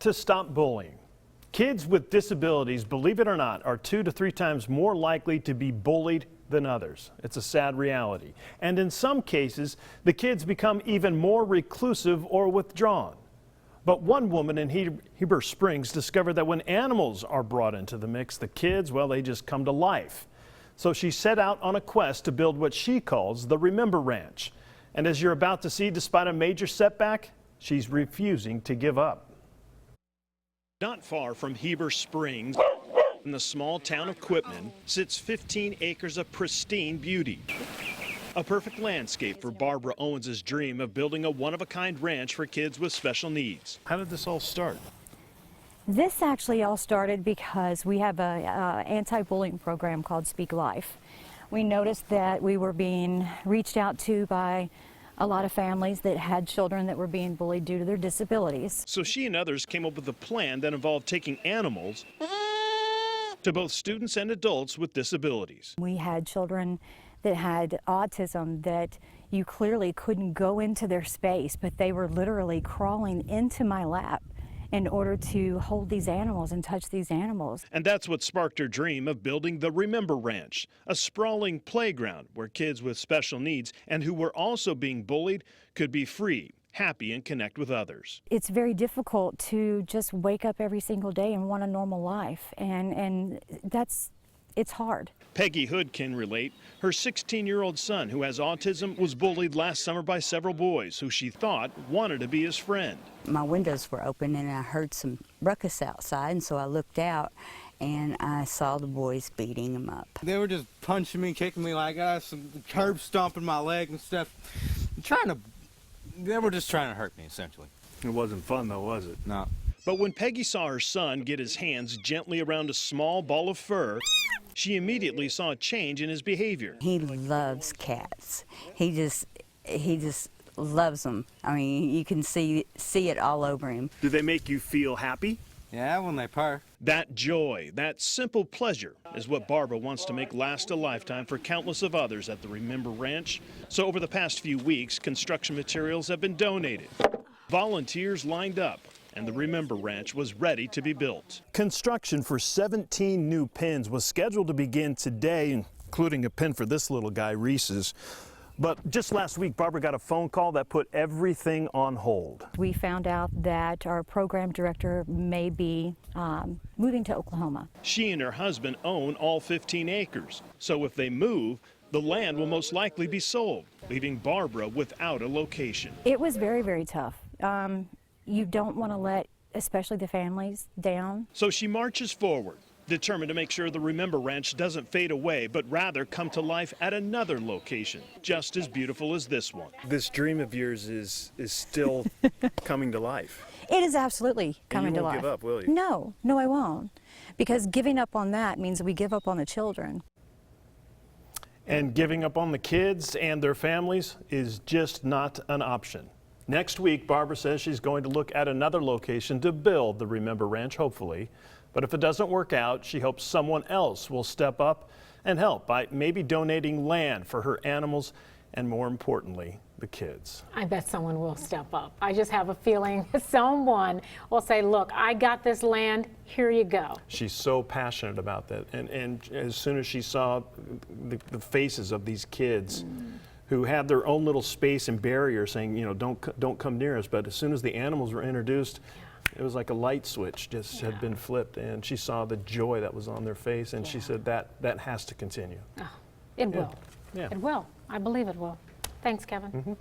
to stop bullying. Kids with disabilities, believe it or not, are 2 to 3 times more likely to be bullied than others. It's a sad reality. And in some cases, the kids become even more reclusive or withdrawn. But one woman in Heber Springs discovered that when animals are brought into the mix, the kids, well, they just come to life. So she set out on a quest to build what she calls the Remember Ranch. And as you're about to see, despite a major setback, she's refusing to give up. Not far from Heber Springs, in the small town of Quitman, sits 15 acres of pristine beauty. A perfect landscape for Barbara Owens' dream of building a one-of-a-kind ranch for kids with special needs. How did this all start? This actually all started because we have an anti-bullying program called Speak Life. We noticed that we were being reached out to by a lot of families that had children that were being bullied due to their disabilities. So she and others came up with a plan that involved taking animals to both students and adults with disabilities. We had children that had autism that you clearly couldn't go into their space, but they were literally crawling into my lap in order to hold these animals and touch these animals. And that's what sparked her dream of building the Remember Ranch, a sprawling playground where kids with special needs and who were also being bullied could be free, happy, and connect with others. It's very difficult to just wake up every single day and want a normal life, and it's hard. Peggy Hood can relate. Her 16-year-old son, who has autism, was bullied last summer by several boys who she thought wanted to be his friend. My windows were open and I heard some ruckus outside, and so I looked out and I saw the boys beating him up. They were just punching me, kicking me like us, and curb stomping my leg and stuff. They were just trying to hurt me, essentially. It wasn't fun though, was it? No. But when Peggy saw her son get his hands gently around a small ball of fur, she immediately saw a change in his behavior. He loves cats. He just loves them. I mean, you can see it all over him. Do they make you feel happy? Yeah, when they purr. That joy, that simple pleasure is what Barbara wants to make last a lifetime for countless of others at the Remember Ranch. So over the past few weeks, construction materials have been donated. Volunteers lined up, and the Remember Ranch was ready to be built. Construction for 17 new pens was scheduled to begin today, including a pen for this little guy, Reese's. But just last week, Barbara got a phone call that put everything on hold. We found out that our program director may be moving to Oklahoma. She and her husband own all 15 acres. So if they move, the land will most likely be sold, leaving Barbara without a location. It was very, very tough. You don't want to let, especially the families, down. So she marches forward, determined to make sure the Remember Ranch doesn't fade away, but rather come to life at another location, just as beautiful as this one. This dream of yours is still coming to life. It is absolutely coming to life. You won't give up, will you? No, no, I won't. Because giving up on that means we give up on the children. And giving up on the kids and their families is just not an option. Next week, Barbara says she's going to look at another location to build the Remember Ranch, hopefully. But if it doesn't work out, she hopes someone else will step up and help by maybe donating land for her animals and, more importantly, the kids. I bet someone will step up. I just have a feeling someone will say, look, I got this land, here you go. She's so passionate about that. And as soon as she saw the faces of these kids who had their own little space and barrier saying, you know, don't come near us. But as soon as the animals were introduced, it was like a light switch just had been flipped, and she saw the joy that was on their face, and she said that has to continue. Oh, it will. Yeah. It will. I believe it will. Thanks, Kevin.